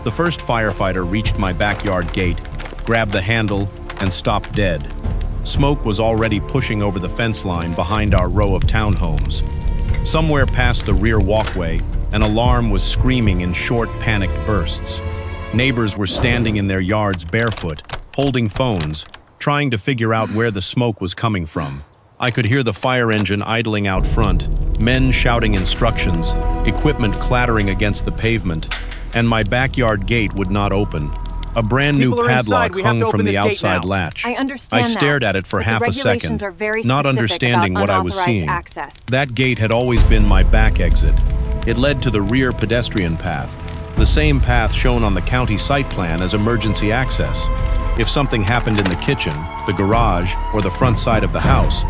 The first firefighter reached my backyard gate, grabbed the handle, and stopped dead. Smoke was already pushing over the fence line behind our row of townhomes. Somewhere past the rear walkway, an alarm was screaming in short, panicked bursts. Neighbors were standing in their yards barefoot, holding phones, trying to figure out where the smoke was coming from. I could hear the fire engine idling out front, men shouting instructions, equipment clattering against the pavement, and my backyard gate would not open. A brand new padlock hung from the outside latch. I understand I stared at it for half a second, not understanding what I was seeing. That gate had always been my back exit. It led to the rear pedestrian path, the same path shown on the county site plan as emergency access. If something happened in the kitchen, the garage, or the front side of the house,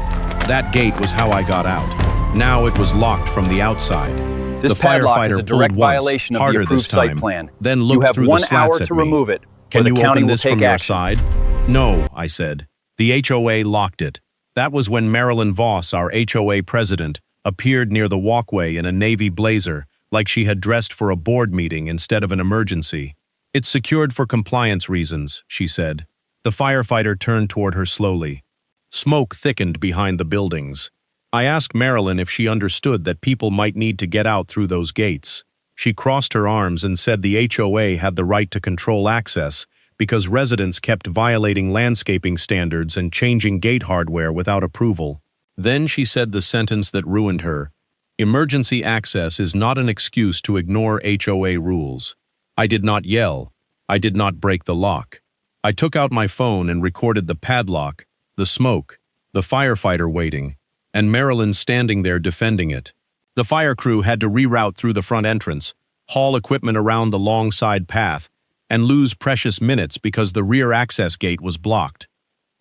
that gate was how I got out. Now it was locked from the outside. This padlock is a direct violation of the approved site plan. Then looked through the slats at me. You have 1 hour to remove it, Can you open this from your action. side? No, I said. The HOA locked it. That was when Marilyn Voss, our HOA president, appeared near the walkway in a navy blazer, like she had dressed for a board meeting instead of an emergency. It's secured for compliance reasons, she said. The firefighter turned toward her slowly. Smoke thickened behind the buildings. I asked Marilyn if she understood that people might need to get out through those gates. She crossed her arms and said the HOA had the right to control access because residents kept violating landscaping standards and changing gate hardware without approval. Then she said the sentence that ruined her. Emergency access is not an excuse to ignore HOA rules. I did not yell. I did not break the lock. I took out my phone and recorded the padlock, the smoke, the firefighter waiting, and Marilyn standing there defending it. The fire crew had to reroute through the front entrance, haul equipment around the long side path, and lose precious minutes because the rear access gate was blocked.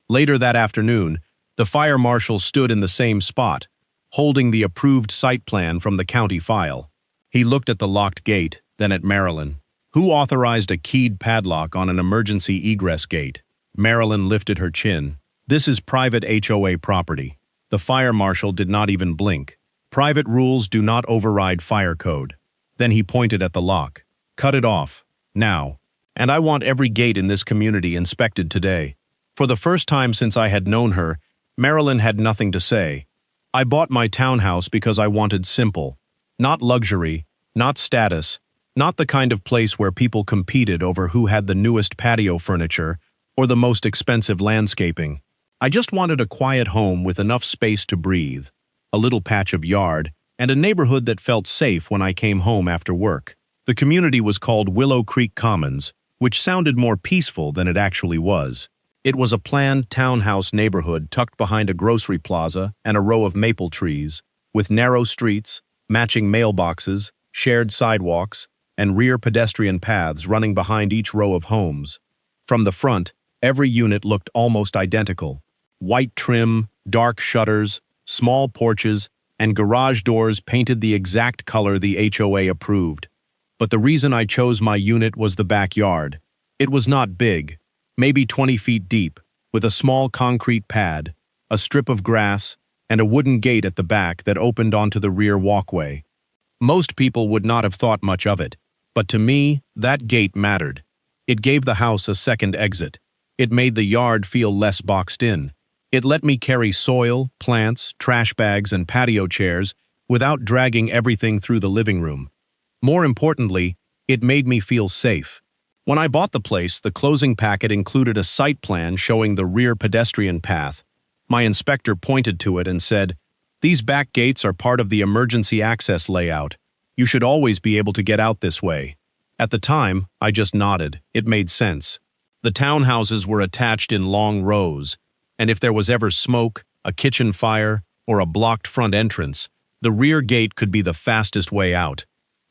Later that afternoon, the fire marshal stood in the same spot, holding the approved site plan from the county file. He looked at the locked gate, then at Marilyn. Who authorized a keyed padlock on an emergency egress gate? Marilyn lifted her chin. This is private HOA property. The fire marshal did not even blink. Private rules do not override fire code. Then he pointed at the lock. Cut it off. Now. And I want every gate in this community inspected today. For the first time since I had known her, Marilyn had nothing to say. I bought my townhouse because I wanted simple. Not luxury, not status, not the kind of place where people competed over who had the newest patio furniture or the most expensive landscaping. I just wanted a quiet home with enough space to breathe, a little patch of yard, and a neighborhood that felt safe when I came home after work. The community was called Willow Creek Commons, which sounded more peaceful than it actually was. It was a planned townhouse neighborhood tucked behind a grocery plaza and a row of maple trees, with narrow streets, matching mailboxes, shared sidewalks, and rear pedestrian paths running behind each row of homes. From the front, every unit looked almost identical. White trim, dark shutters, small porches, and garage doors painted the exact color the HOA approved. But the reason I chose my unit was the backyard. It was not big, maybe 20 feet deep, with a small concrete pad, a strip of grass, and a wooden gate at the back that opened onto the rear walkway. Most people would not have thought much of it, but to me, that gate mattered. It gave the house a second exit. It made the yard feel less boxed in. It let me carry soil, plants, trash bags, and patio chairs without dragging everything through the living room. More importantly, it made me feel safe. When I bought the place, the closing packet included a site plan showing the rear pedestrian path. My inspector pointed to it and said, "These back gates are part of the emergency access layout. You should always be able to get out this way." At the time, I just nodded. It made sense. The townhouses were attached in long rows, and if there was ever smoke, a kitchen fire, or a blocked front entrance, the rear gate could be the fastest way out.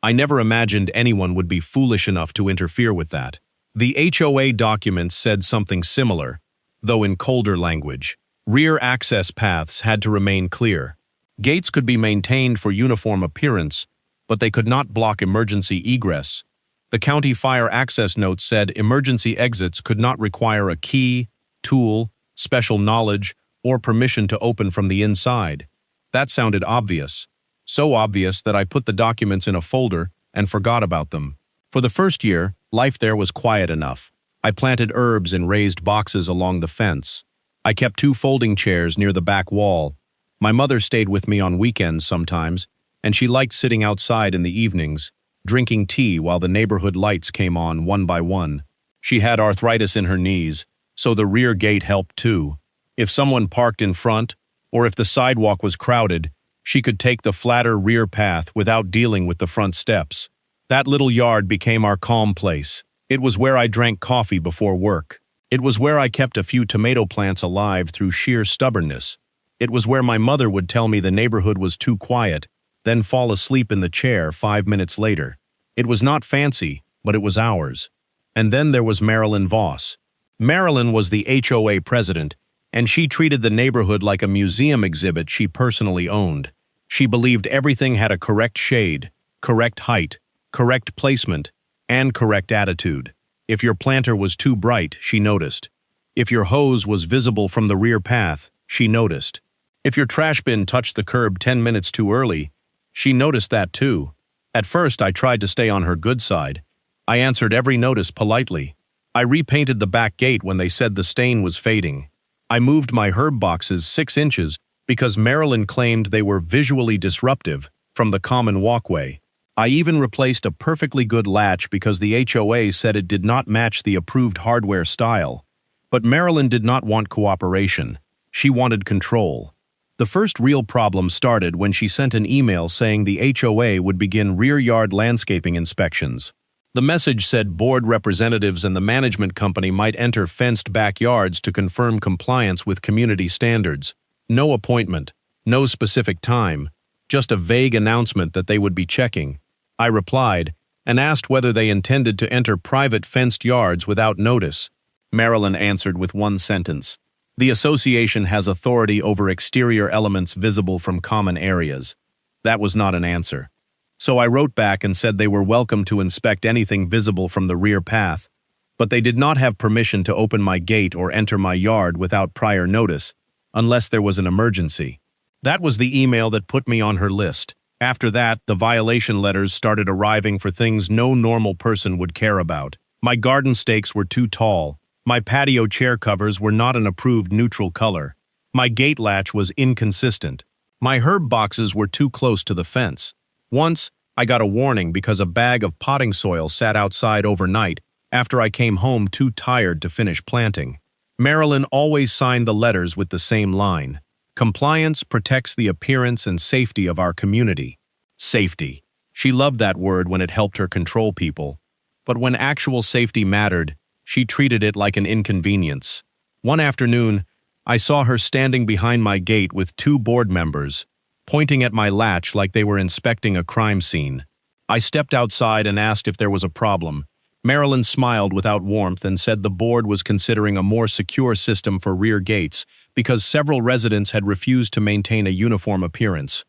I never imagined anyone would be foolish enough to interfere with that. The HOA documents said something similar, though in colder language. Rear access paths had to remain clear. Gates could be maintained for uniform appearance, but they could not block emergency egress. The county fire access note said emergency exits could not require a key, tool, special knowledge, or permission to open from the inside. That sounded obvious. So obvious that I put the documents in a folder and forgot about them. For the first year, Life there was quiet enough. I planted herbs in raised boxes along the fence. I kept 2 folding chairs near the back wall. My mother stayed with me on weekends sometimes, and she liked sitting outside in the evenings, drinking tea while the neighborhood lights came on one by one. She had arthritis in her knees, so the rear gate helped too. If someone parked in front, or if the sidewalk was crowded, she could take the flatter rear path without dealing with the front steps. That little yard became our calm place. It was where I drank coffee before work. It was where I kept a few tomato plants alive through sheer stubbornness. It was where my mother would tell me the neighborhood was too quiet, then fall asleep in the chair 5 minutes later. It was not fancy, but it was ours. And then there was Marilyn Voss. Marilyn was the HOA president, and she treated the neighborhood like a museum exhibit she personally owned. She believed everything had a correct shade, correct height, correct placement, and correct attitude. If your planter was too bright, she noticed. If your hose was visible from the rear path, she noticed. If your trash bin touched the curb 10 minutes too early, she noticed that too. At first, I tried to stay on her good side. I answered every notice politely. I repainted the back gate when they said the stain was fading. I moved my herb boxes 6 inches because Marilyn claimed they were visually disruptive from the common walkway. I even replaced a perfectly good latch because the HOA said it did not match the approved hardware style. But Marilyn did not want cooperation. She wanted control. The first real problem started when she sent an email saying the HOA would begin rear yard landscaping inspections. The message said board representatives and the management company might enter fenced backyards to confirm compliance with community standards. No appointment, no specific time, just a vague announcement that they would be checking. I replied and asked whether they intended to enter private fenced yards without notice. Marilyn answered with one sentence. The association has authority over exterior elements visible from common areas. That was not an answer. So I wrote back and said they were welcome to inspect anything visible from the rear path, but they did not have permission to open my gate or enter my yard without prior notice, unless there was an emergency. That was the email that put me on her list. After that, the violation letters started arriving for things no normal person would care about. My garden stakes were too tall. My patio chair covers were not an approved neutral color. My gate latch was inconsistent. My herb boxes were too close to the fence. Once, I got a warning because a bag of potting soil sat outside overnight after I came home too tired to finish planting. Marilyn always signed the letters with the same line. Compliance protects the appearance and safety of our community. Safety. She loved that word when it helped her control people. But when actual safety mattered, she treated it like an inconvenience. One afternoon, I saw her standing behind my gate with 2 board members, pointing at my latch like they were inspecting a crime scene. I stepped outside and asked if there was a problem. Marilyn smiled without warmth and said the board was considering a more secure system for rear gates because several residents had refused to maintain a uniform appearance.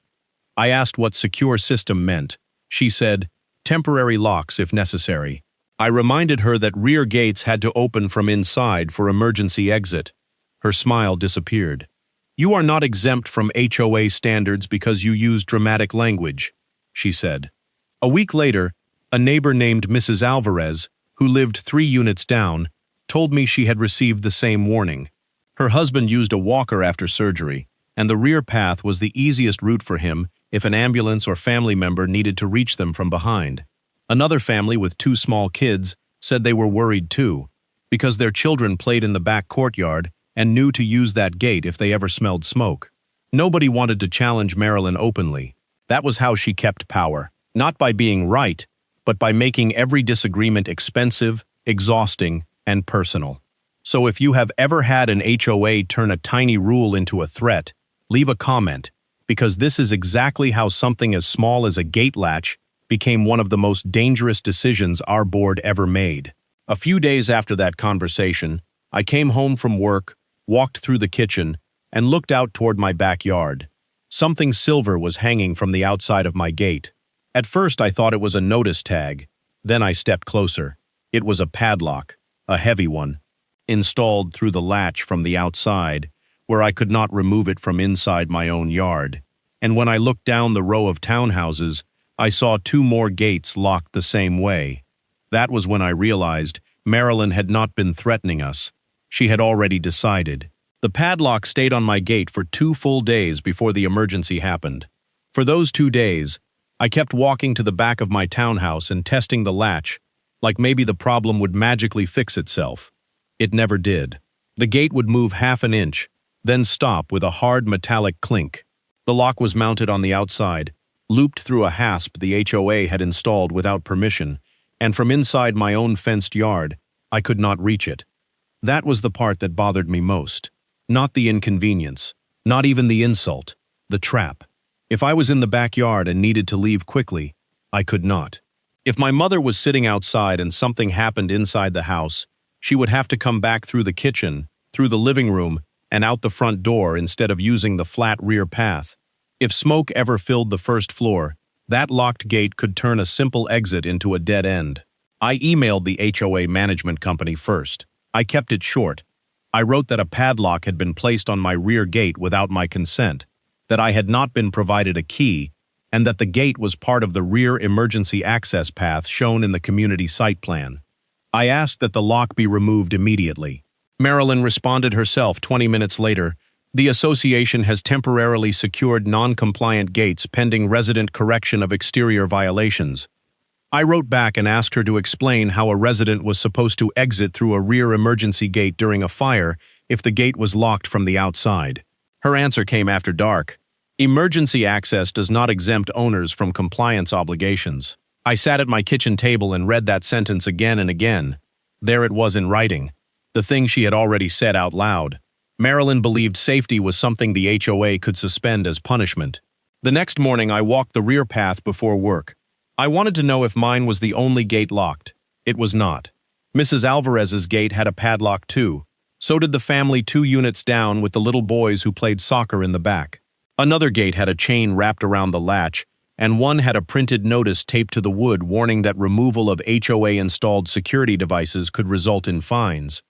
I asked what secure system meant. She said, temporary locks if necessary. I reminded her that rear gates had to open from inside for emergency exit. Her smile disappeared. You are not exempt from HOA standards because you use dramatic language, she said. A week later, a neighbor named Mrs. Alvarez, who lived 3 units down, told me she had received the same warning. Her husband used a walker after surgery, and the rear path was the easiest route for him if an ambulance or family member needed to reach them from behind. Another family with 2 small kids said they were worried too, because their children played in the back courtyard and knew to use that gate if they ever smelled smoke. Nobody wanted to challenge Marilyn openly. That was how she kept power, not by being right, but by making every disagreement expensive, exhausting, and personal. So if you have ever had an HOA turn a tiny rule into a threat, leave a comment, because this is exactly how something as small as a gate latch became one of the most dangerous decisions our board ever made. A few days after that conversation, I came home from work, walked through the kitchen, and looked out toward my backyard. Something silver was hanging from the outside of my gate. At first I thought it was a notice tag. Then I stepped closer. It was a padlock, a heavy one, installed through the latch from the outside, where I could not remove it from inside my own yard. And when I looked down the row of townhouses, I saw 2 more gates locked the same way. That was when I realized Marilyn had not been threatening us. She had already decided. The padlock stayed on my gate for 2 full days before the emergency happened. For those 2 days, I kept walking to the back of my townhouse and testing the latch, like maybe the problem would magically fix itself. It never did. The gate would move half an inch, then stop with a hard metallic clink. The lock was mounted on the outside, looped through a hasp the HOA had installed without permission, and from inside my own fenced yard, I could not reach it. That was the part that bothered me most. Not the inconvenience, not even the insult, the trap. If I was in the backyard and needed to leave quickly, I could not. If my mother was sitting outside and something happened inside the house, she would have to come back through the kitchen, through the living room, and out the front door instead of using the flat rear path. If smoke ever filled the first floor, that locked gate could turn a simple exit into a dead end. I emailed the HOA management company first. I kept it short. I wrote that a padlock had been placed on my rear gate without my consent, that I had not been provided a key, and that the gate was part of the rear emergency access path shown in the community site plan. I asked that the lock be removed immediately. Marilyn responded herself 20 minutes later, "The association has temporarily secured non-compliant gates pending resident correction of exterior violations." I wrote back and asked her to explain how a resident was supposed to exit through a rear emergency gate during a fire if the gate was locked from the outside. Her answer came after dark. Emergency access does not exempt owners from compliance obligations. I sat at my kitchen table and read that sentence again and again. There it was in writing, the thing she had already said out loud. Marilyn believed safety was something the HOA could suspend as punishment. The next morning I walked the rear path before work. I wanted to know if mine was the only gate locked. It was not. Mrs. Alvarez's gate had a padlock too. So did the family 2 units down with the little boys who played soccer in the back. Another gate had a chain wrapped around the latch, and one had a printed notice taped to the wood warning that removal of HOA-installed security devices could result in fines.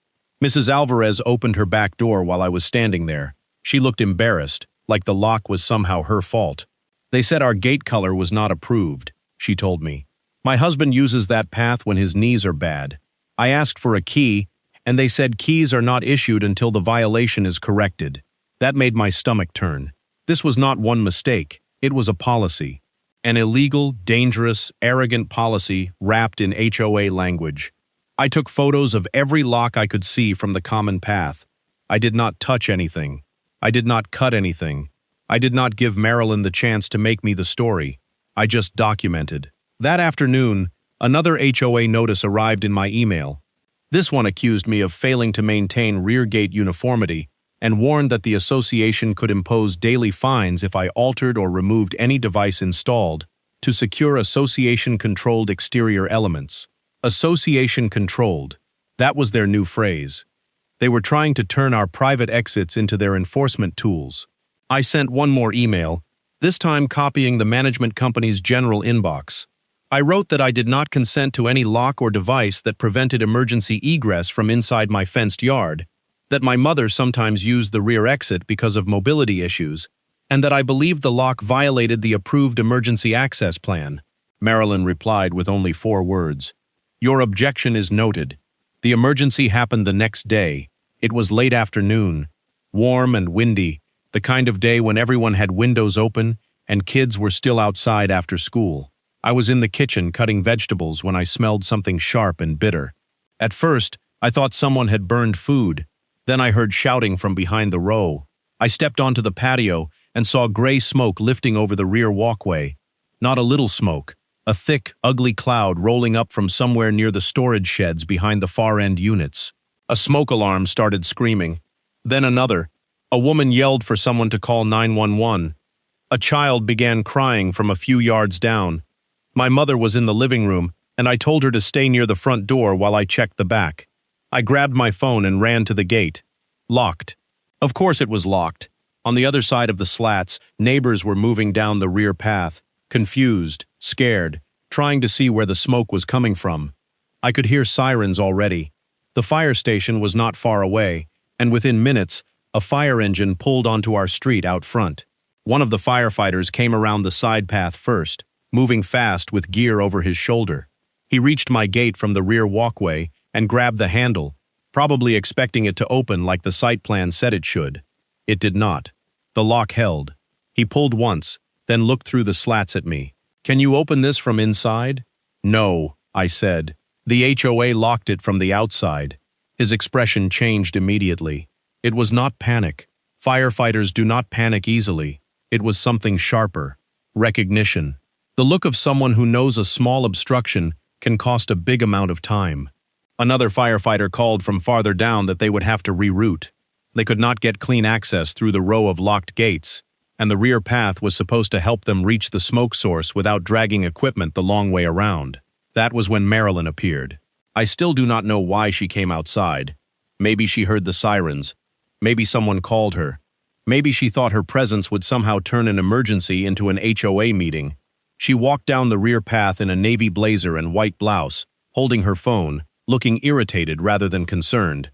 Mrs. Alvarez opened her back door while I was standing there. She looked embarrassed, like the lock was somehow her fault. "They said our gate color was not approved," she told me. "My husband uses that path when his knees are bad. I asked for a key, and they said keys are not issued until the violation is corrected." That made my stomach turn. This was not one mistake, it was a policy. An illegal, dangerous, arrogant policy wrapped in HOA language. I took photos of every lock I could see from the common path. I did not touch anything. I did not cut anything. I did not give Marilyn the chance to make me the story. I just documented. That afternoon, another HOA notice arrived in my email. This one accused me of failing to maintain rear gate uniformity and warned that the association could impose daily fines if I altered or removed any device installed to secure association-controlled exterior elements. Association-controlled. That was their new phrase. They were trying to turn our private exits into their enforcement tools. I sent one more email, this time copying the management company's general inbox. I wrote that I did not consent to any lock or device that prevented emergency egress from inside my fenced yard, that my mother sometimes used the rear exit because of mobility issues, and that I believed the lock violated the approved emergency access plan. Marilyn replied with only 4 words. "Your objection is noted." The emergency happened the next day. It was late afternoon, warm and windy, the kind of day when everyone had windows open and kids were still outside after school. I was in the kitchen cutting vegetables when I smelled something sharp and bitter. At first, I thought someone had burned food. Then I heard shouting from behind the row. I stepped onto the patio and saw gray smoke lifting over the rear walkway. Not a little smoke, a thick, ugly cloud rolling up from somewhere near the storage sheds behind the far-end units. A smoke alarm started screaming. Then another. A woman yelled for someone to call 911. A child began crying from a few yards down. My mother was in the living room, and I told her to stay near the front door while I checked the back. I grabbed my phone and ran to the gate. Locked. Of course it was locked. On the other side of the slats, neighbors were moving down the rear path, confused, scared, trying to see where the smoke was coming from. I could hear sirens already. The fire station was not far away, and within minutes, a fire engine pulled onto our street out front. One of the firefighters came around the side path first, moving fast with gear over his shoulder. He reached my gate from the rear walkway and grabbed the handle, probably expecting it to open like the site plan said it should. It did not. The lock held. He pulled once, then looked through the slats at me. "Can you open this from inside?" "No," I said. "The HOA locked it from the outside." His expression changed immediately. It was not panic. Firefighters do not panic easily. It was something sharper. Recognition. The look of someone who knows a small obstruction can cost a big amount of time. Another firefighter called from farther down that they would have to reroute. They could not get clean access through the row of locked gates, and the rear path was supposed to help them reach the smoke source without dragging equipment the long way around. That was when Marilyn appeared. I still do not know why she came outside. Maybe she heard the sirens. Maybe someone called her. Maybe she thought her presence would somehow turn an emergency into an HOA meeting. She walked down the rear path in a navy blazer and white blouse, holding her phone, looking irritated rather than concerned.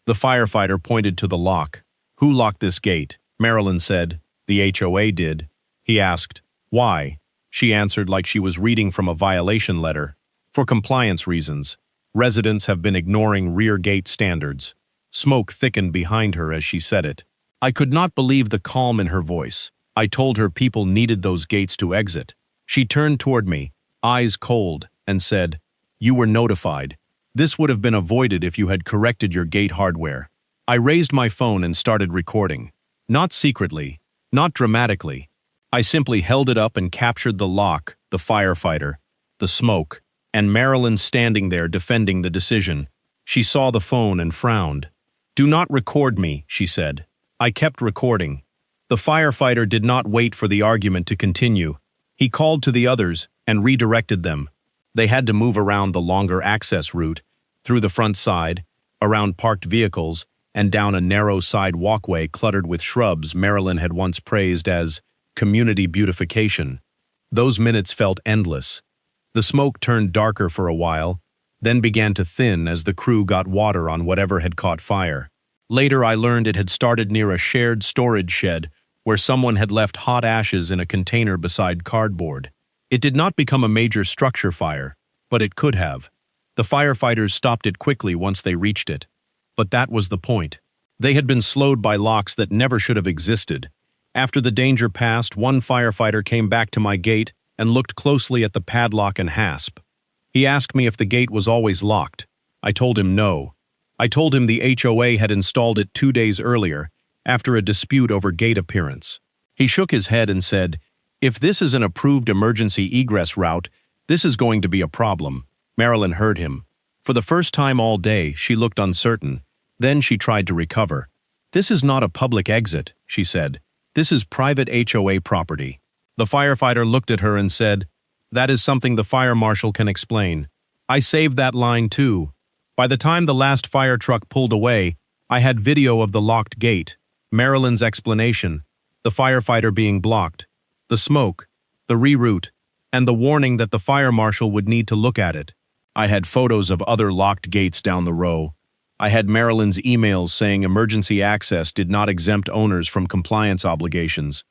The firefighter pointed to the lock. "Who locked this gate?" Marilyn said. "The HOA did." He asked, "Why?" She answered like she was reading from a violation letter. "For compliance reasons. Residents have been ignoring rear gate standards." Smoke thickened behind her as she said it. I could not believe the calm in her voice. I told her people needed those gates to exit. She turned toward me, eyes cold, and said, "You were notified. This would have been avoided if you had corrected your gate hardware." I raised my phone and started recording. Not secretly, not dramatically. I simply held it up and captured the lock, the firefighter, the smoke, and Marilyn standing there defending the decision. She saw the phone and frowned. "Do not record me," she said. I kept recording. The firefighter did not wait for the argument to continue. He called to the others and redirected them. They had to move around the longer access route, through the front side, around parked vehicles, and down a narrow side walkway cluttered with shrubs Marilyn had once praised as community beautification. Those minutes felt endless. The smoke turned darker for a while, then began to thin as the crew got water on whatever had caught fire. Later I learned it had started near a shared storage shed where someone had left hot ashes in a container beside cardboard. It did not become a major structure fire, but it could have. The firefighters stopped it quickly once they reached it. But that was the point. They had been slowed by locks that never should have existed. After the danger passed, one firefighter came back to my gate and looked closely at the padlock and hasp. He asked me if the gate was always locked. I told him no. I told him the HOA had installed it 2 days earlier, after a dispute over gate appearance. He shook his head and said, "If this is an approved emergency egress route, this is going to be a problem." Marilyn heard him. For the first time all day, she looked uncertain. Then she tried to recover. "This is not a public exit," she said. "This is private HOA property." The firefighter looked at her and said, "That is something the fire marshal can explain." I saved that line too. By the time the last fire truck pulled away, I had video of the locked gate, Marilyn's explanation, the firefighter being blocked, the smoke, the reroute, and the warning that the fire marshal would need to look at it. I had photos of other locked gates down the row. I had Marilyn's emails saying emergency access did not exempt owners from compliance obligations.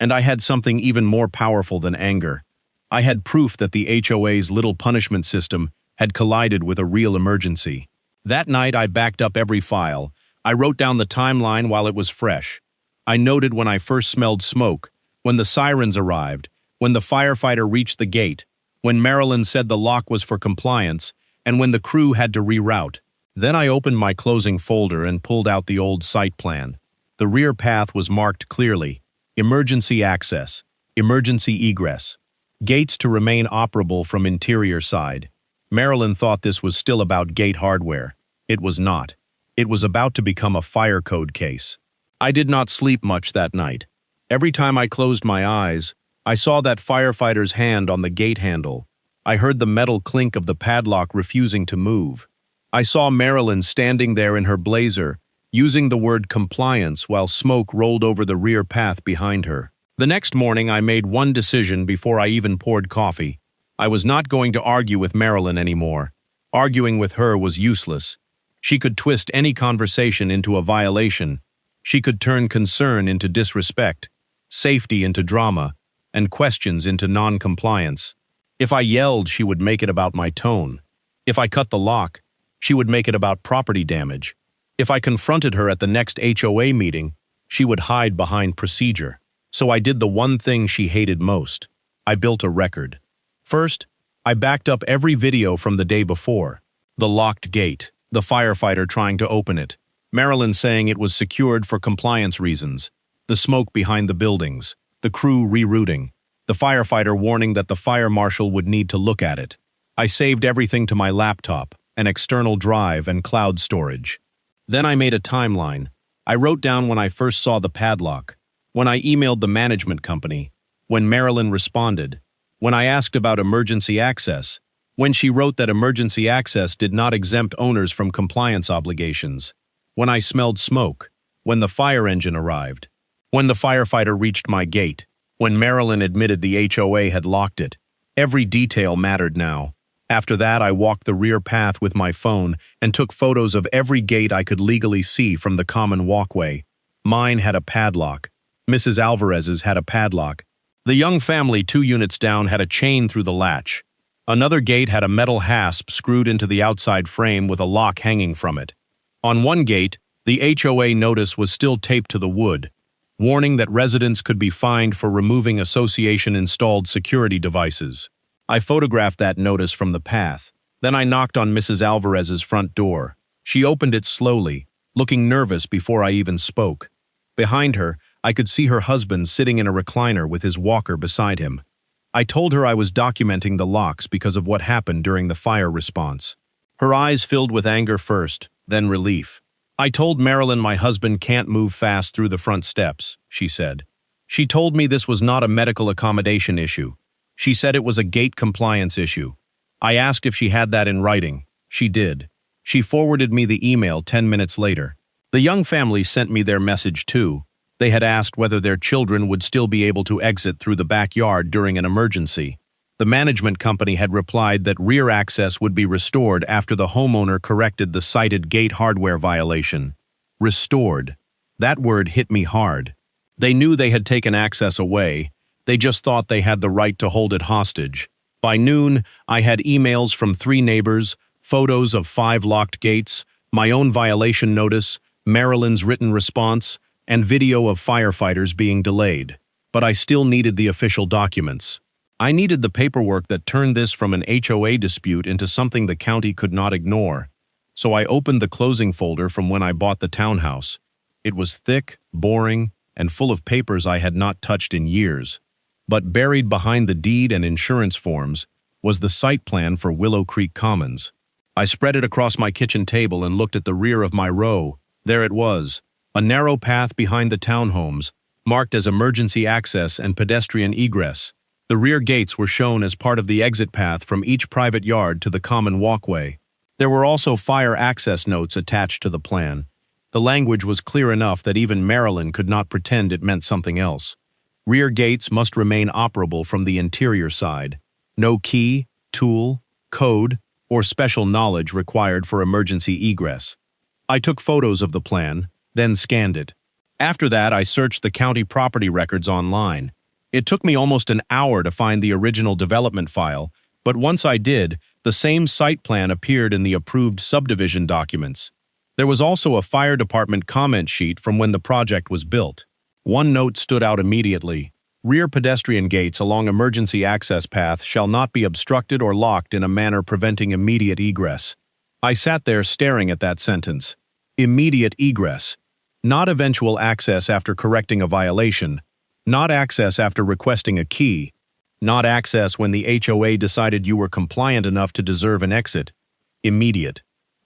And I had something even more powerful than anger. I had proof that the HOA's little punishment system had collided with a real emergency. That night I backed up every file. I wrote down the timeline while it was fresh. I noted when I first smelled smoke, when the sirens arrived, when the firefighter reached the gate, when Marilyn said the lock was for compliance, and when the crew had to reroute. Then I opened my closing folder and pulled out the old site plan. The rear path was marked clearly: emergency access, emergency egress, gates to remain operable from interior side. Marilyn thought this was still about gate hardware. It was not. It was about to become a fire code case. I did not sleep much that night. Every time I closed my eyes, I saw that firefighter's hand on the gate handle. I heard the metal clink of the padlock refusing to move. I saw Marilyn standing there in her blazer, using the word compliance while smoke rolled over the rear path behind her. The next morning I made one decision before I even poured coffee. I was not going to argue with Marilyn anymore. Arguing with her was useless. She could twist any conversation into a violation. She could turn concern into disrespect, safety into drama, and questions into non-compliance. If I yelled, she would make it about my tone. If I cut the lock, she would make it about property damage. If I confronted her at the next HOA meeting, she would hide behind procedure. So I did the one thing she hated most. I built a record. First, I backed up every video from the day before. The locked gate, the firefighter trying to open it, Marilyn saying it was secured for compliance reasons, the smoke behind the buildings, the crew rerouting, the firefighter warning that the fire marshal would need to look at it. I saved everything to my laptop, an external drive and cloud storage. Then I made a timeline. I wrote down when I first saw the padlock, when I emailed the management company, when Marilyn responded, when I asked about emergency access, when she wrote that emergency access did not exempt owners from compliance obligations, when I smelled smoke, when the fire engine arrived, when the firefighter reached my gate, when Marilyn admitted the HOA had locked it. Every detail mattered now. After that, I walked the rear path with my phone and took photos of every gate I could legally see from the common walkway. Mine had a padlock. Mrs. Alvarez's had a padlock. The young family 2 units down had a chain through the latch. Another gate had a metal hasp screwed into the outside frame with a lock hanging from it. On one gate, the HOA notice was still taped to the wood, warning that residents could be fined for removing association-installed security devices. I photographed that notice from the path. Then I knocked on Mrs. Alvarez's front door. She opened it slowly, looking nervous before I even spoke. Behind her, I could see her husband sitting in a recliner with his walker beside him. I told her I was documenting the locks because of what happened during the fire response. Her eyes filled with anger first, then relief. I told Marilyn my husband can't move fast through the front steps, she said. She told me this was not a medical accommodation issue. She said it was a gate compliance issue. I asked if she had that in writing. She did. She forwarded me the email 10 minutes later. The young family sent me their message too. They had asked whether their children would still be able to exit through the backyard during an emergency. The management company had replied that rear access would be restored after the homeowner corrected the cited gate hardware violation. Restored. That word hit me hard. They knew they had taken access away. They just thought they had the right to hold it hostage. By noon, I had emails from 3 neighbors, photos of 5 locked gates, my own violation notice, Marilyn's written response, and video of firefighters being delayed. But I still needed the official documents. I needed the paperwork that turned this from an HOA dispute into something the county could not ignore. So I opened the closing folder from when I bought the townhouse. It was thick, boring, and full of papers I had not touched in years. But buried behind the deed and insurance forms was the site plan for Willow Creek Commons. I spread it across my kitchen table and looked at the rear of my row. There it was, a narrow path behind the townhomes, marked as emergency access and pedestrian egress. The rear gates were shown as part of the exit path from each private yard to the common walkway. There were also fire access notes attached to the plan. The language was clear enough that even Marilyn could not pretend it meant something else. Rear gates must remain operable from the interior side. No key, tool, code, or special knowledge required for emergency egress. I took photos of the plan, then scanned it. After that, I searched the county property records online. It took me almost an hour to find the original development file, but once I did, the same site plan appeared in the approved subdivision documents. There was also a fire department comment sheet from when the project was built. One note stood out immediately. Rear pedestrian gates along emergency access path shall not be obstructed or locked in a manner preventing immediate egress. I sat there staring at that sentence. Immediate egress. Not eventual access after correcting a violation. Not access after requesting a key. Not access when the HOA decided you were compliant enough to deserve an exit. Immediate.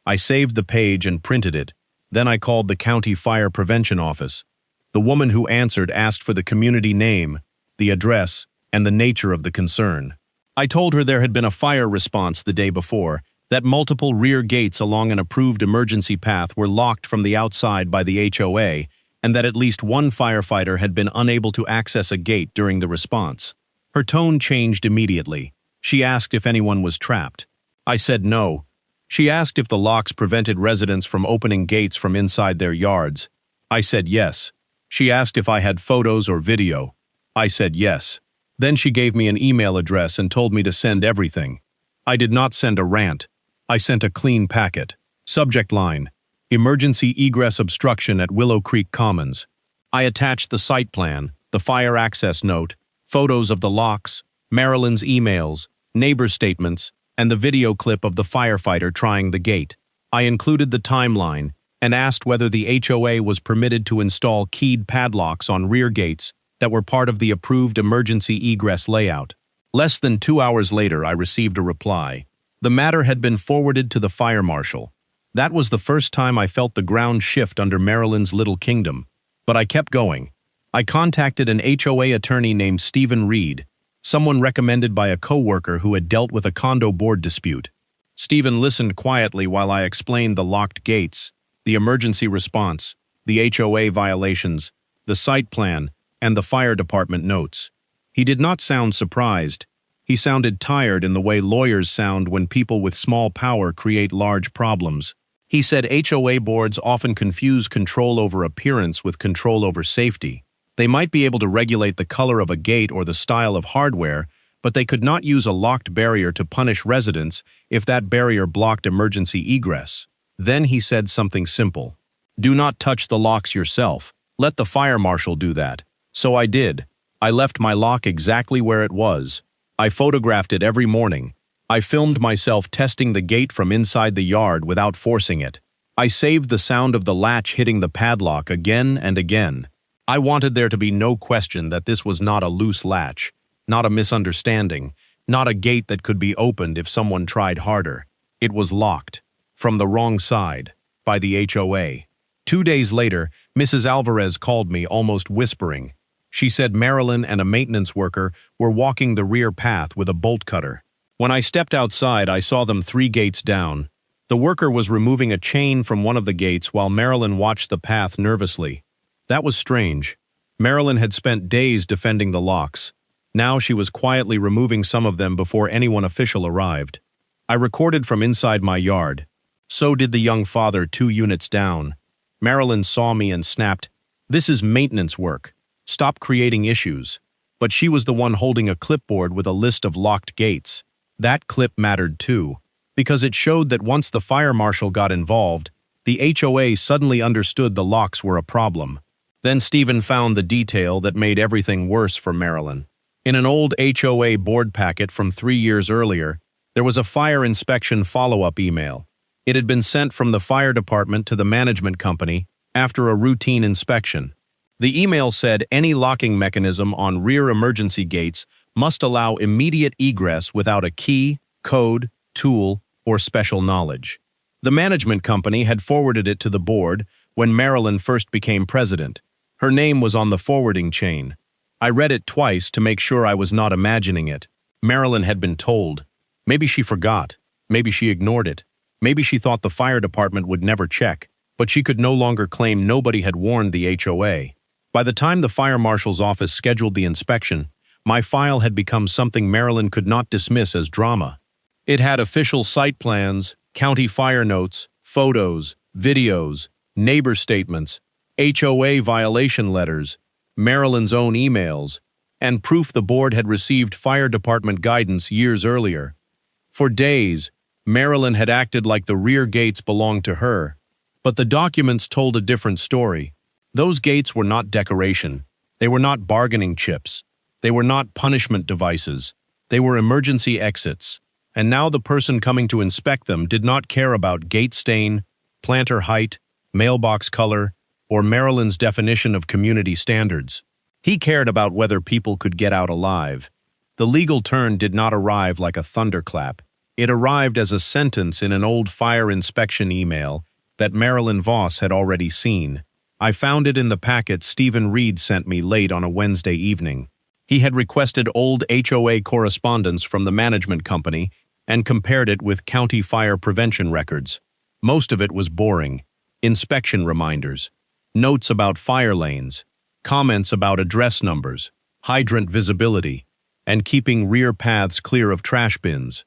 I saved the page and printed it. Then I called the county fire prevention office. The woman who answered asked for the community name, the address, and the nature of the concern. I told her there had been a fire response the day before, that multiple rear gates along an approved emergency path were locked from the outside by the HOA, and that at least one firefighter had been unable to access a gate during the response. Her tone changed immediately. She asked if anyone was trapped. I said no. She asked if the locks prevented residents from opening gates from inside their yards. I said yes. She asked if I had photos or video. I said yes. Then she gave me an email address and told me to send everything. I did not send a rant. I sent a clean packet. Subject line: Emergency egress obstruction at Willow Creek Commons. I attached the site plan, the fire access note, photos of the locks, Marilyn's emails, neighbor statements, and the video clip of the firefighter trying the gate. I included the timeline and asked whether the HOA was permitted to install keyed padlocks on rear gates that were part of the approved emergency egress layout. Less than 2 hours later, I received a reply. The matter had been forwarded to the Fire Marshal. That was the first time I felt the ground shift under Marilyn's little kingdom. But I kept going. I contacted an HOA attorney named Stephen Reed, someone recommended by a coworker who had dealt with a condo board dispute. Stephen listened quietly while I explained the locked gates, the emergency response, the HOA violations, the site plan, and the fire department notes. He did not sound surprised. He sounded tired in the way lawyers sound when people with small power create large problems. He said HOA boards often confuse control over appearance with control over safety. They might be able to regulate the color of a gate or the style of hardware, but they could not use a locked barrier to punish residents if that barrier blocked emergency egress. Then he said something simple. Do not touch the locks yourself. Let the fire marshal do that. So I did. I left my lock exactly where it was. I photographed it every morning. I filmed myself testing the gate from inside the yard without forcing it. I saved the sound of the latch hitting the padlock again and again. I wanted there to be no question that this was not a loose latch, not a misunderstanding, not a gate that could be opened if someone tried harder. It was locked, from the wrong side, by the HOA. 2 days later, Mrs. Alvarez called me, almost whispering. She said Marilyn and a maintenance worker were walking the rear path with a bolt cutter. When I stepped outside, I saw them 3 gates down. The worker was removing a chain from one of the gates while Marilyn watched the path nervously. That was strange. Marilyn had spent days defending the locks. Now she was quietly removing some of them before anyone official arrived. I recorded from inside my yard. So did the young father 2 units down. Marilyn saw me and snapped, "This is maintenance work. Stop creating issues." But she was the one holding a clipboard with a list of locked gates. That clip mattered too, because it showed that once the fire marshal got involved, the HOA suddenly understood the locks were a problem. Then Stephen found the detail that made everything worse for Marilyn. In an old HOA board packet from 3 years earlier, there was a fire inspection follow-up email. It had been sent from the fire department to the management company after a routine inspection. The email said any locking mechanism on rear emergency gates must allow immediate egress without a key, code, tool, or special knowledge. The management company had forwarded it to the board when Marilyn first became president. Her name was on the forwarding chain. I read it twice to make sure I was not imagining it. Marilyn had been told. Maybe she forgot. Maybe she ignored it. Maybe she thought the fire department would never check, but she could no longer claim nobody had warned the HOA. By the time the fire marshal's office scheduled the inspection, my file had become something Marilyn could not dismiss as drama. It had official site plans, county fire notes, photos, videos, neighbor statements, HOA violation letters, Marilyn's own emails, and proof the board had received fire department guidance years earlier. For days, Marilyn had acted like the rear gates belonged to her, but the documents told a different story. Those gates were not decoration. They were not bargaining chips. They were not punishment devices. They were emergency exits. And now the person coming to inspect them did not care about gate stain, planter height, mailbox color, or Marilyn's definition of community standards. He cared about whether people could get out alive. The legal turn did not arrive like a thunderclap. It arrived as a sentence in an old fire inspection email that Marilyn Voss had already seen. I found it in the packet Stephen Reed sent me late on a Wednesday evening. He had requested old HOA correspondence from the management company and compared it with county fire prevention records. Most of it was boring. Inspection reminders, notes about fire lanes, comments about address numbers, hydrant visibility, and keeping rear paths clear of trash bins.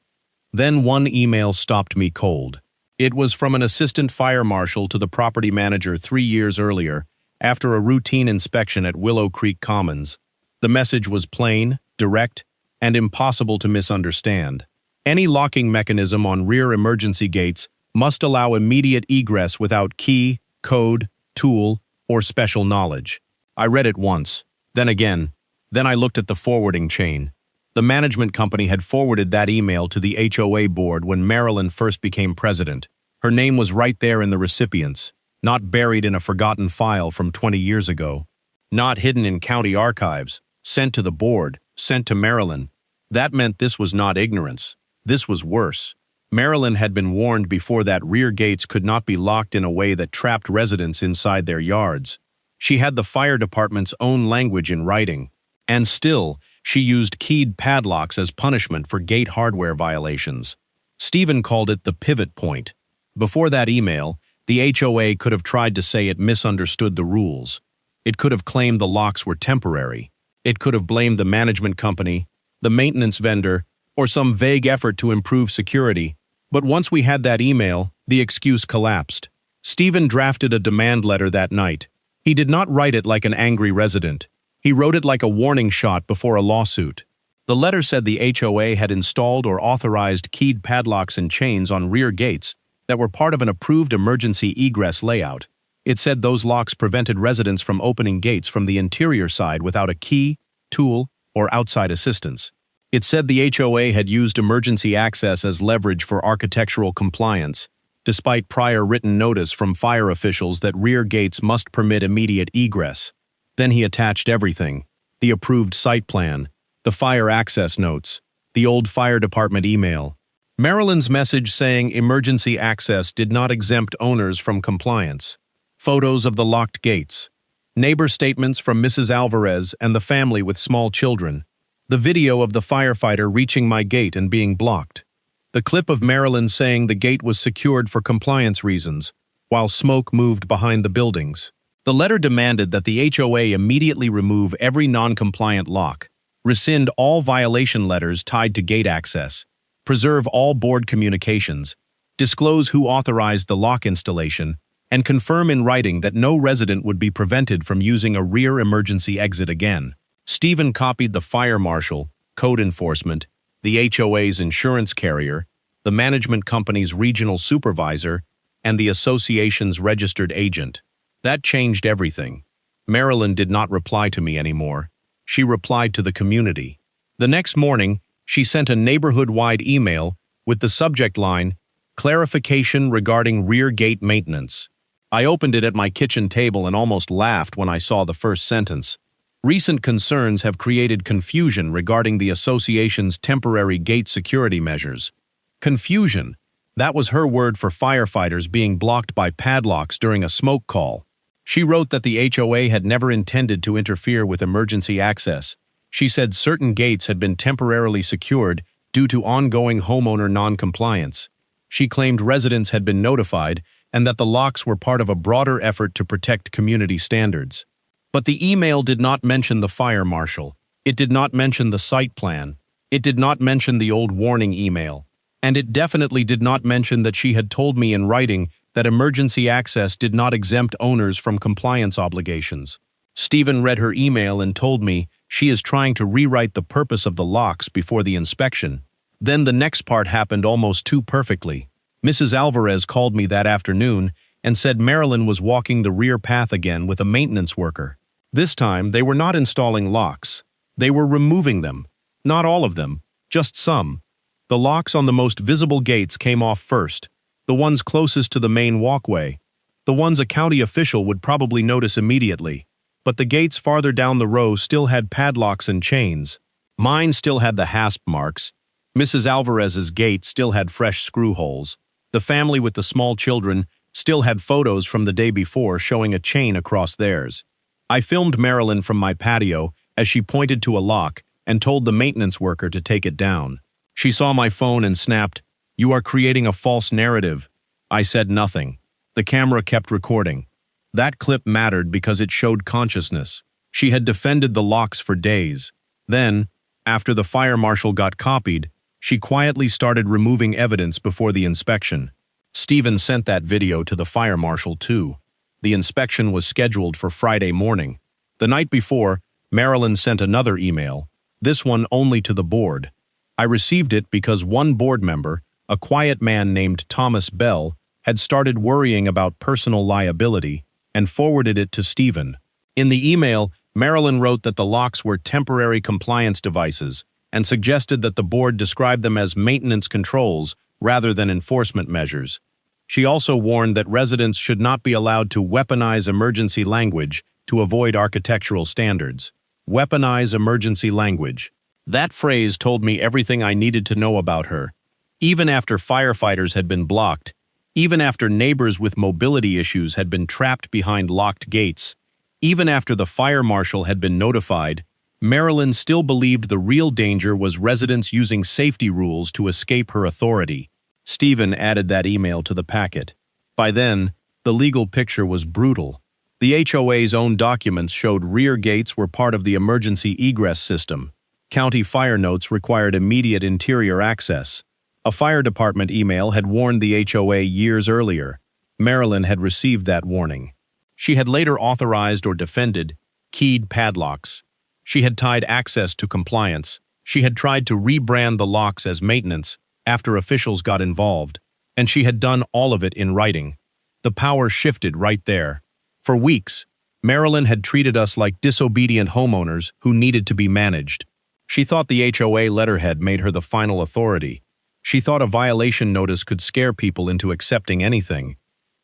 Then one email stopped me cold. It was from an assistant fire marshal to the property manager 3 years earlier, after a routine inspection at Willow Creek Commons. The message was plain, direct, and impossible to misunderstand. Any locking mechanism on rear emergency gates must allow immediate egress without key, code, tool, or special knowledge. I read it once, then again, then I looked at the forwarding chain. The management company had forwarded that email to the HOA board when Marilyn first became president. Her name was right there in the recipients, not buried in a forgotten file from 20 years ago. Not hidden in county archives, sent to the board, sent to Marilyn. That meant this was not ignorance. This was worse. Marilyn had been warned before that rear gates could not be locked in a way that trapped residents inside their yards. She had the fire department's own language in writing. And still, she used keyed padlocks as punishment for gate hardware violations. Stephen called it the pivot point. Before that email, the HOA could have tried to say it misunderstood the rules. It could have claimed the locks were temporary. It could have blamed the management company, the maintenance vendor, or some vague effort to improve security. But once we had that email, the excuse collapsed. Stephen drafted a demand letter that night. He did not write it like an angry resident. He wrote it like a warning shot before a lawsuit. The letter said the HOA had installed or authorized keyed padlocks and chains on rear gates that were part of an approved emergency egress layout. It said those locks prevented residents from opening gates from the interior side without a key, tool, or outside assistance. It said the HOA had used emergency access as leverage for architectural compliance, despite prior written notice from fire officials that rear gates must permit immediate egress. Then he attached everything: the approved site plan, the fire access notes, the old fire department email. Marilyn's message saying emergency access did not exempt owners from compliance. Photos of the locked gates. Neighbor statements from Mrs. Alvarez and the family with small children. The video of the firefighter reaching my gate and being blocked. The clip of Marilyn saying the gate was secured for compliance reasons, while smoke moved behind the buildings. The letter demanded that the HOA immediately remove every non-compliant lock, rescind all violation letters tied to gate access, preserve all board communications, disclose who authorized the lock installation, and confirm in writing that no resident would be prevented from using a rear emergency exit again. Stephen copied the Fire Marshal, code enforcement, the HOA's insurance carrier, the management company's regional supervisor, and the association's registered agent. That changed everything. Marilyn did not reply to me anymore. She replied to the community. The next morning, she sent a neighborhood-wide email with the subject line, "Clarification regarding rear gate maintenance." I opened it at my kitchen table and almost laughed when I saw the first sentence. Recent concerns have created confusion regarding the association's temporary gate security measures. Confusion. That was her word for firefighters being blocked by padlocks during a smoke call. She wrote that the HOA had never intended to interfere with emergency access. She said certain gates had been temporarily secured due to ongoing homeowner non-compliance. She claimed residents had been notified and that the locks were part of a broader effort to protect community standards. But the email did not mention the fire marshal. It did not mention the site plan. It did not mention the old warning email. And it definitely did not mention that she had told me in writing that emergency access did not exempt owners from compliance obligations. Stephen read her email and told me she is trying to rewrite the purpose of the locks before the inspection. Then the next part happened almost too perfectly. Mrs. Alvarez called me that afternoon and said Marilyn was walking the rear path again with a maintenance worker. This time, they were not installing locks. They were removing them. Not all of them, just some. The locks on the most visible gates came off first, the ones closest to the main walkway, the ones a county official would probably notice immediately. But the gates farther down the row still had padlocks and chains. Mine still had the hasp marks. Mrs. Alvarez's gate still had fresh screw holes. The family with the small children still had photos from the day before showing a chain across theirs. I filmed Marilyn from my patio as she pointed to a lock and told the maintenance worker to take it down. She saw my phone and snapped, "You are creating a false narrative." I said nothing. The camera kept recording. That clip mattered because it showed consciousness. She had defended the locks for days. Then, after the fire marshal got copied, she quietly started removing evidence before the inspection. Stephen sent that video to the fire marshal too. The inspection was scheduled for Friday morning. The night before, Marilyn sent another email. this one only to the board. I received it because one board member, a quiet man named Thomas Bell, had started worrying about personal liability and forwarded it to Stephen. In the email, Marilyn wrote that the locks were temporary compliance devices and suggested that the board describe them as maintenance controls rather than enforcement measures. She also warned that residents should not be allowed to weaponize emergency language to avoid architectural standards. Weaponize emergency language. That phrase told me everything I needed to know about her. Even after firefighters had been blocked, even after neighbors with mobility issues had been trapped behind locked gates, even after the fire marshal had been notified, Marilyn still believed the real danger was residents using safety rules to escape her authority. Stephen added that email to the packet. By then, the legal picture was brutal. The HOA's own documents showed rear gates were part of the emergency egress system. County fire notes required immediate interior access. A fire department email had warned the HOA years earlier. Marilyn had received that warning. She had later authorized or defended keyed padlocks. She had tied access to compliance. She had tried to rebrand the locks as maintenance after officials got involved, and she had done all of it in writing. The power shifted right there. For weeks, Marilyn had treated us like disobedient homeowners who needed to be managed. She thought the HOA letterhead made her the final authority. She thought a violation notice could scare people into accepting anything.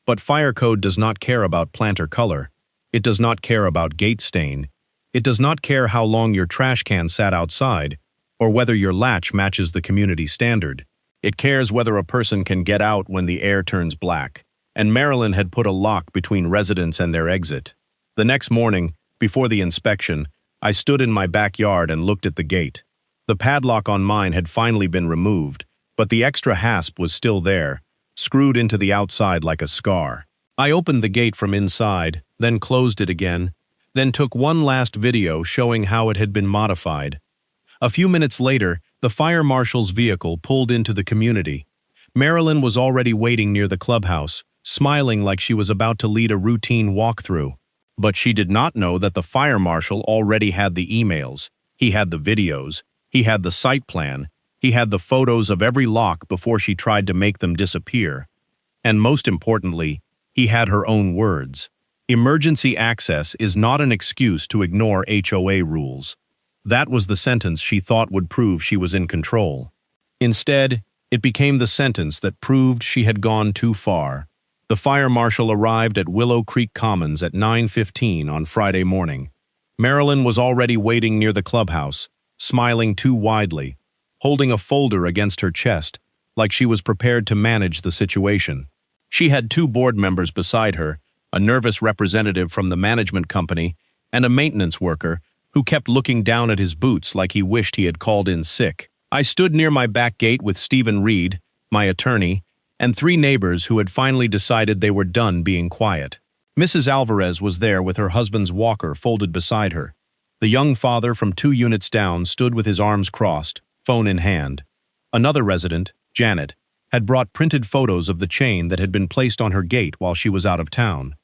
But fire code does not care about planter color. It does not care about gate stain. It does not care how long your trash can sat outside, or whether your latch matches the community standard. It cares whether a person can get out when the air turns black. And Marilyn had put a lock between residents and their exit. The next morning, before the inspection, I stood in my backyard and looked at the gate. The padlock on mine had finally been removed, but the extra hasp was still there, screwed into the outside like a scar. I opened the gate from inside, then closed it again, then took one last video showing how it had been modified. A few minutes later, the fire marshal's vehicle pulled into the community. Marilyn was already waiting near the clubhouse, smiling like she was about to lead a routine walkthrough. But she did not know that the fire marshal already had the emails. He had the videos. He had the site plan. He had the photos of every lock before she tried to make them disappear. And most importantly, he had her own words. Emergency access is not an excuse to ignore HOA rules. That was the sentence she thought would prove she was in control. Instead, it became the sentence that proved she had gone too far. The fire marshal arrived at Willow Creek Commons at 9:15 on Friday morning. Marilyn was already waiting near the clubhouse, smiling too widely, holding a folder against her chest, like she was prepared to manage the situation. She had two board members beside her, a nervous representative from the management company, and a maintenance worker who kept looking down at his boots like he wished he had called in sick. I stood near my back gate with Stephen Reed, my attorney, and three neighbors who had finally decided they were done being quiet. Mrs. Alvarez was there with her husband's walker folded beside her. The young father from 2 units down stood with his arms crossed, phone in hand. Another resident, Janet, had brought printed photos of the chain that had been placed on her gate while she was out of town.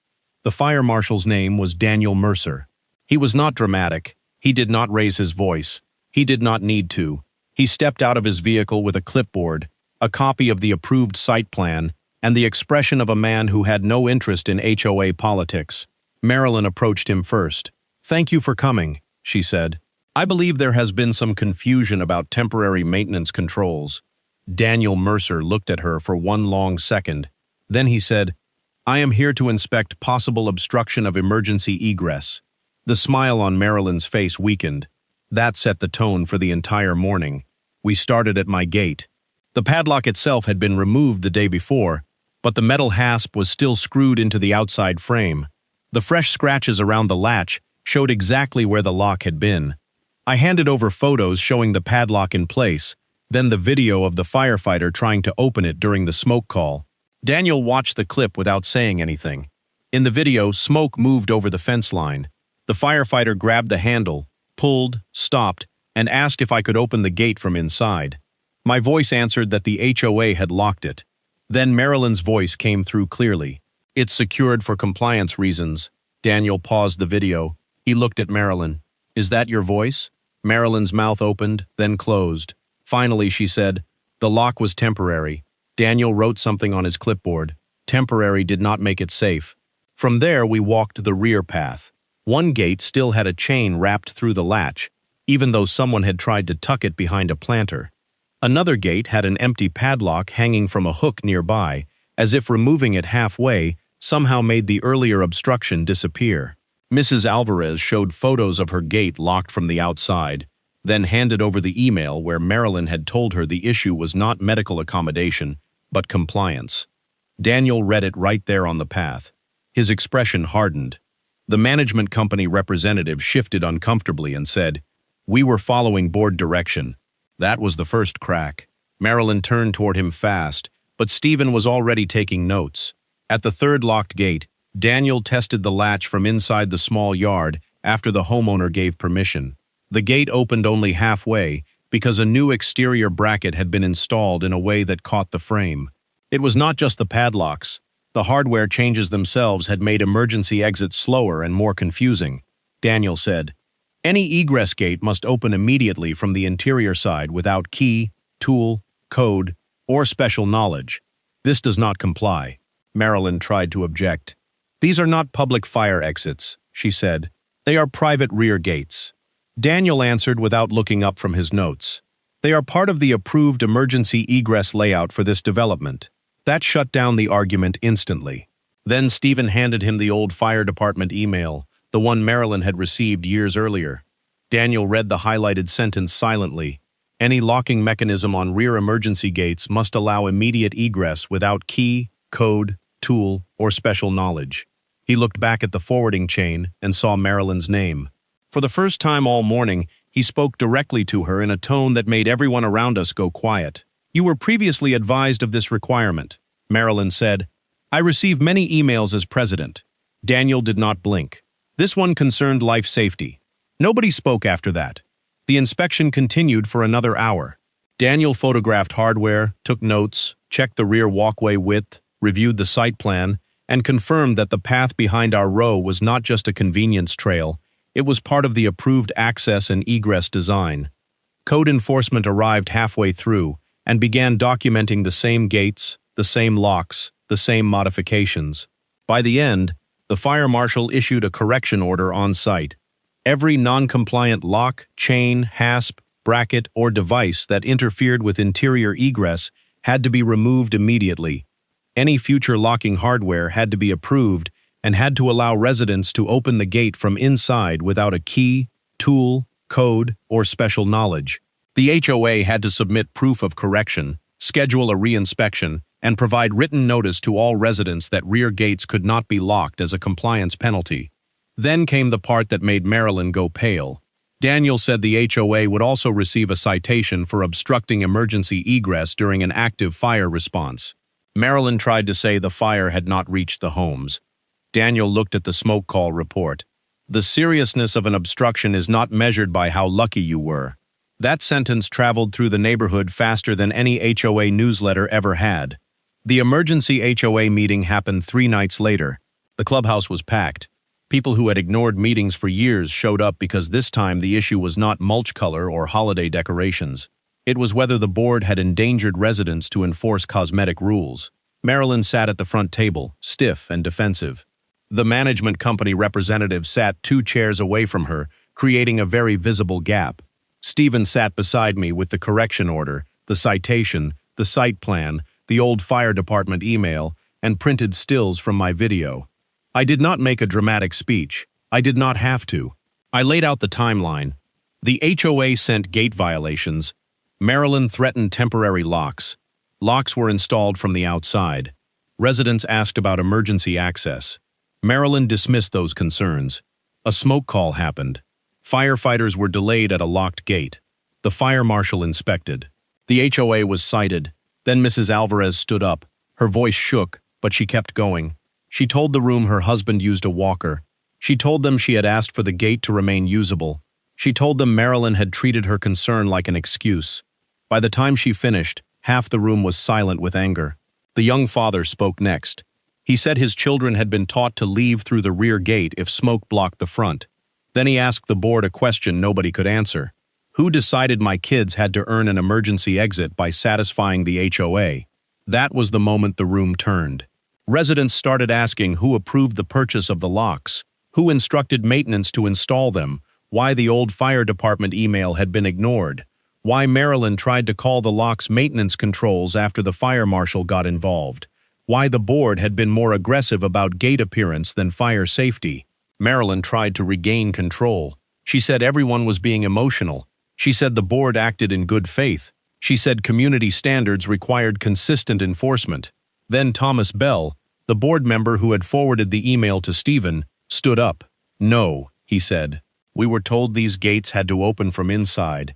The fire marshal's name was Daniel Mercer. He was not dramatic. He did not raise his voice. He did not need to. He stepped out of his vehicle with a clipboard, a copy of the approved site plan, and the expression of a man who had no interest in HOA politics. Marilyn approached him first. "Thank you for coming," she said. "I believe there has been some confusion about temporary maintenance controls." Daniel Mercer looked at her for one long second. Then he said, "I am here to inspect possible obstruction of emergency egress." The smile on Marilyn's face weakened. That set the tone for the entire morning. We started at my gate. The padlock itself had been removed the day before, but the metal hasp was still screwed into the outside frame. The fresh scratches around the latch showed exactly where the lock had been. I handed over photos showing the padlock in place, then the video of the firefighter trying to open it during the smoke call. Daniel watched the clip without saying anything. In the video, smoke moved over the fence line. The firefighter grabbed the handle, pulled, stopped, and asked if I could open the gate from inside. My voice answered that the HOA had locked it. Then Marilyn's voice came through clearly. "It's secured for compliance reasons." Daniel paused the video. He looked at Marilyn. "Is that your voice?" Marilyn's mouth opened, then closed. Finally, she said, "The lock was temporary." Daniel wrote something on his clipboard. Temporary did not make it safe. From there, we walked the rear path. One gate still had a chain wrapped through the latch, even though someone had tried to tuck it behind a planter. Another gate had an empty padlock hanging from a hook nearby, as if removing it halfway somehow made the earlier obstruction disappear. Mrs. Alvarez showed photos of her gate locked from the outside, then handed over the email where Marilyn had told her the issue was not medical accommodation, but compliance. Daniel read it right there on the path. His expression hardened. The management company representative shifted uncomfortably and said, "We were following board direction." That was the first crack. Marilyn turned toward him fast, but Stephen was already taking notes. At the third locked gate, Daniel tested the latch from inside the small yard after the homeowner gave permission. The gate opened only halfway because a new exterior bracket had been installed in a way that caught the frame. It was not just the padlocks. The hardware changes themselves had made emergency exits slower and more confusing. Daniel said, "Any egress gate must open immediately from the interior side without key, tool, code, or special knowledge. This does not comply." Marilyn tried to object. "These are not public fire exits," she said. "They are private rear gates." Daniel answered without looking up from his notes. "They are part of the approved emergency egress layout for this development." That shut down the argument instantly. Then Stephen handed him the old fire department email, the one Marilyn had received years earlier. Daniel read the highlighted sentence silently. "Any locking mechanism on rear emergency gates must allow immediate egress without key, code, tool, or special knowledge." He looked back at the forwarding chain and saw Marilyn's name. For the first time all morning, he spoke directly to her in a tone that made everyone around us go quiet. "You were previously advised of this requirement," Marilyn said. "I receive many emails as president." Daniel did not blink. This one concerned life safety. Nobody spoke after that. The inspection continued for another hour. Daniel photographed hardware, took notes, checked the rear walkway width, reviewed the site plan, and confirmed that the path behind our row was not just a convenience trail, it was part of the approved access and egress design. Code enforcement arrived halfway through and began documenting the same gates, the same locks, the same modifications. By the end, the fire marshal issued a correction order on site. Every non-compliant lock, chain, hasp, bracket, or device that interfered with interior egress had to be removed immediately. Any future locking hardware had to be approved and had to allow residents to open the gate from inside without a key, tool, code, or special knowledge. The HOA had to submit proof of correction, schedule a re-inspection, and provide written notice to all residents that rear gates could not be locked as a compliance penalty. Then came the part that made Marilyn go pale. Daniel said the HOA would also receive a citation for obstructing emergency egress during an active fire response. Marilyn tried to say the fire had not reached the homes. Daniel looked at the smoke call report. "The seriousness of an obstruction is not measured by how lucky you were." That sentence traveled through the neighborhood faster than any HOA newsletter ever had. The emergency HOA meeting happened 3 nights later. The clubhouse was packed. People who had ignored meetings for years showed up because this time the issue was not mulch color or holiday decorations. It was whether the board had endangered residents to enforce cosmetic rules. Marilyn sat at the front table, stiff and defensive. The management company representative sat 2 chairs away from her, creating a very visible gap. Stephen sat beside me with the correction order, the citation, the site plan, the old fire department email, and printed stills from my video. I did not make a dramatic speech. I did not have to. I laid out the timeline. The HOA sent gate violations. Marilyn threatened temporary locks. Locks were installed from the outside. Residents asked about emergency access. Marilyn dismissed those concerns. A smoke call happened. Firefighters were delayed at a locked gate. The fire marshal inspected. The HOA was cited. Then Mrs. Alvarez stood up. Her voice shook, but she kept going. She told the room her husband used a walker. She told them she had asked for the gate to remain usable. She told them Marilyn had treated her concern like an excuse. By the time she finished, half the room was silent with anger. The young father spoke next. He said his children had been taught to leave through the rear gate if smoke blocked the front. Then he asked the board a question nobody could answer. Who decided my kids had to earn an emergency exit by satisfying the HOA? That was the moment the room turned. Residents started asking who approved the purchase of the locks, who instructed maintenance to install them, why the old fire department email had been ignored, why Marilyn tried to call the locks maintenance controls after the fire marshal got involved, why the board had been more aggressive about gate appearance than fire safety. Marilyn tried to regain control. She said everyone was being emotional. She said the board acted in good faith. She said community standards required consistent enforcement. Then Thomas Bell, the board member who had forwarded the email to Stephen, stood up. "No," he said. "We were told these gates had to open from inside."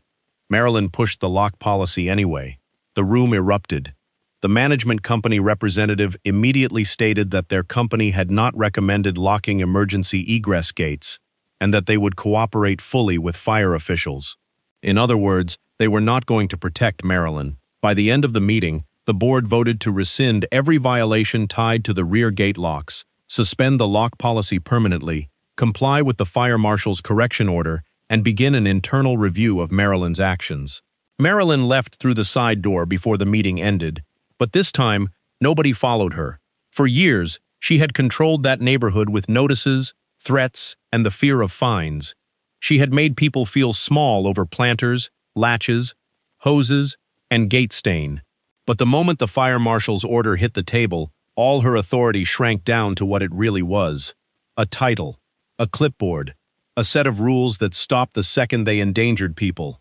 Marilyn pushed the lock policy anyway. The room erupted. The management company representative immediately stated that their company had not recommended locking emergency egress gates, and that they would cooperate fully with fire officials. In other words, they were not going to protect Marilyn. By the end of the meeting, the board voted to rescind every violation tied to the rear gate locks, suspend the lock policy permanently, comply with the fire marshal's correction order, and begin an internal review of Marilyn's actions. Marilyn left through the side door before the meeting ended, but this time, nobody followed her. For years, she had controlled that neighborhood with notices, threats, and the fear of fines. She had made people feel small over planters, latches, hoses, and gate stain. But the moment the fire marshal's order hit the table, all her authority shrank down to what it really was: a title, a clipboard, a set of rules that stopped the second they endangered people.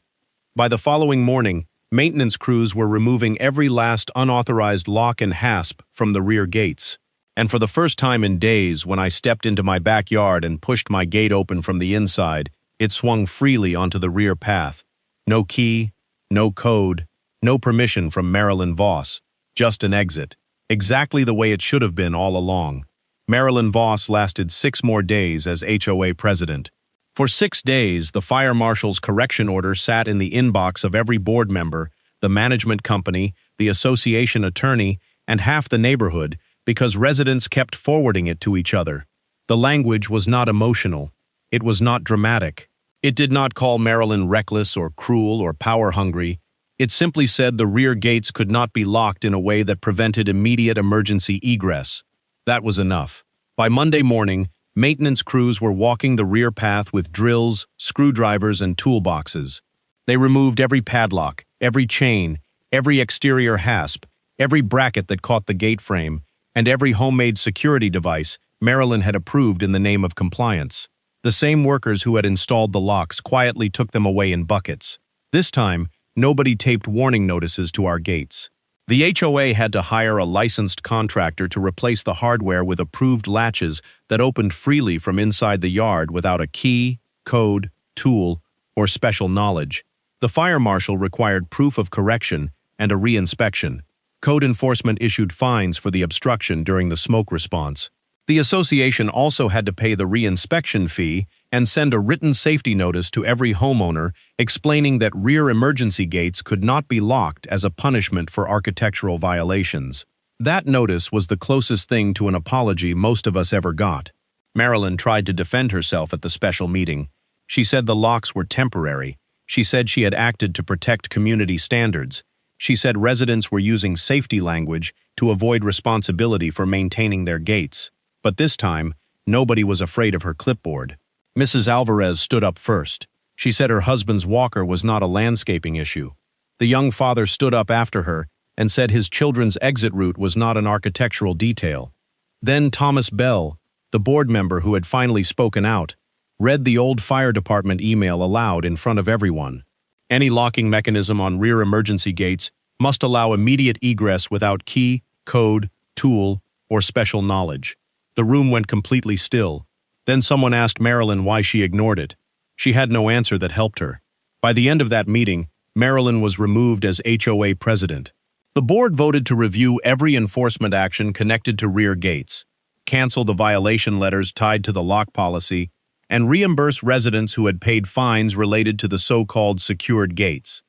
By the following morning, maintenance crews were removing every last unauthorized lock and hasp from the rear gates. And for the first time in days, when I stepped into my backyard and pushed my gate open from the inside, it swung freely onto the rear path. No key, no code, no permission from Marilyn Voss, just an exit. Exactly the way it should have been all along. Marilyn Voss lasted 6 more days as HOA president. For 6 days, the fire marshal's correction order sat in the inbox of every board member, the management company, the association attorney, and half the neighborhood, because residents kept forwarding it to each other. The language was not emotional. It was not dramatic. It did not call Marilyn reckless or cruel or power-hungry. It simply said the rear gates could not be locked in a way that prevented immediate emergency egress. That was enough. By Monday morning, maintenance crews were walking the rear path with drills, screwdrivers, and toolboxes. They removed every padlock, every chain, every exterior hasp, every bracket that caught the gate frame, and every homemade security device Marilyn had approved in the name of compliance. The same workers who had installed the locks quietly took them away in buckets. This time, nobody taped warning notices to our gates. The HOA had to hire a licensed contractor to replace the hardware with approved latches that opened freely from inside the yard without a key, code, tool, or special knowledge. The fire marshal required proof of correction and a re-inspection. Code enforcement issued fines for the obstruction during the smoke response. The association also had to pay the re-inspection fee and send a written safety notice to every homeowner explaining that rear emergency gates could not be locked as a punishment for architectural violations. That notice was the closest thing to an apology most of us ever got. Marilyn tried to defend herself at the special meeting. She said the locks were temporary. She said she had acted to protect community standards. She said residents were using safety language to avoid responsibility for maintaining their gates. But this time, nobody was afraid of her clipboard. Mrs. Alvarez stood up first. She said her husband's walker was not a landscaping issue. The young father stood up after her and said his children's exit route was not an architectural detail. Then Thomas Bell, the board member who had finally spoken out, read the old fire department email aloud in front of everyone. Any locking mechanism on rear emergency gates must allow immediate egress without key, code, tool, or special knowledge. The room went completely still. Then someone asked Marilyn why she ignored it. She had no answer that helped her. By the end of that meeting, Marilyn was removed as HOA president. The board voted to review every enforcement action connected to rear gates, cancel the violation letters tied to the lock policy, and reimburse residents who had paid fines related to the so-called secured gates.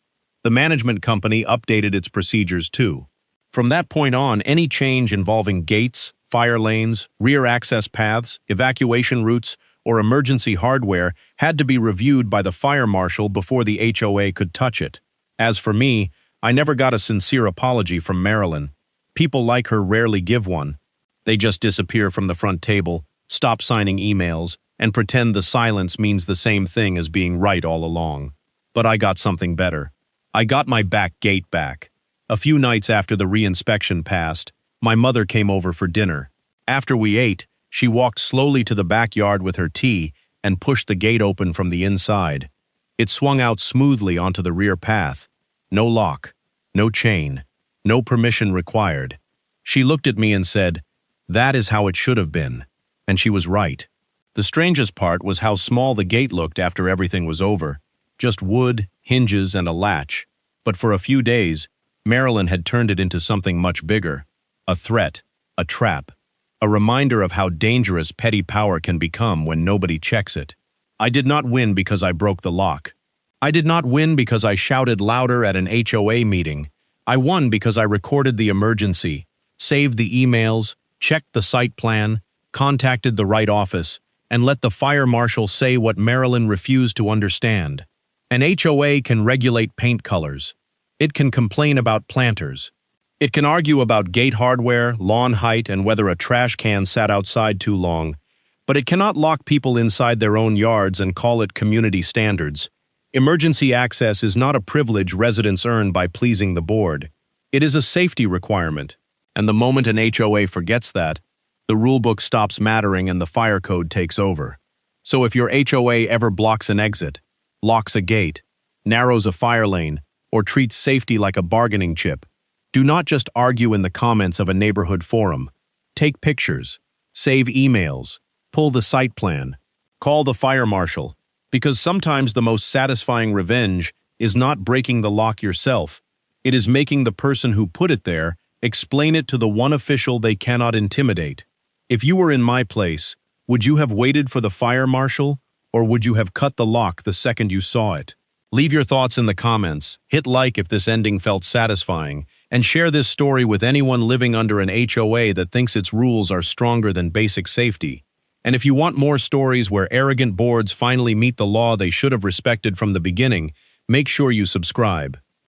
The management company updated its procedures too. From that point on, any change involving gates, fire lanes, rear access paths, evacuation routes, or emergency hardware had to be reviewed by the fire marshal before the HOA could touch it. As for me, I never got a sincere apology from Marilyn. People like her rarely give one. They just disappear from the front table, stop signing emails, and pretend the silence means the same thing as being right all along. But I got something better. I got my back gate back. A few nights after the re-inspection passed, my mother came over for dinner. After we ate, she walked slowly to the backyard with her tea and pushed the gate open from the inside. It swung out smoothly onto the rear path. No lock, no chain, no permission required. She looked at me and said, "That is how it should have been." And she was right. The strangest part was how small the gate looked after everything was over. Just wood, hinges, and a latch. But for a few days, Marilyn had turned it into something much bigger. A threat, a trap, a reminder of how dangerous petty power can become when nobody checks it. I did not win because I broke the lock. I did not win because I shouted louder at an HOA meeting. I won because I recorded the emergency, saved the emails, checked the site plan, contacted the right office, and let the fire marshal say what Marilyn refused to understand. An HOA can regulate paint colors. It can complain about planters. It can argue about gate hardware, lawn height, and whether a trash can sat outside too long. But it cannot lock people inside their own yards and call it community standards. Emergency access is not a privilege residents earn by pleasing the board. It is a safety requirement. And the moment an HOA forgets that, the rulebook stops mattering and the fire code takes over. So if your HOA ever blocks an exit, locks a gate, narrows a fire lane, or treats safety like a bargaining chip, do not just argue in the comments of a neighborhood forum. Take pictures, save emails, pull the site plan, call the fire marshal, because sometimes the most satisfying revenge is not breaking the lock yourself. It is making the person who put it there explain it to the one official they cannot intimidate. If you were in my place, would you have waited for the fire marshal, or would you have cut the lock the second you saw it? Leave your thoughts in the comments, hit like if this ending felt satisfying, and share this story with anyone living under an HOA that thinks its rules are stronger than basic safety. And if you want more stories where arrogant boards finally meet the law they should have respected from the beginning, make sure you subscribe.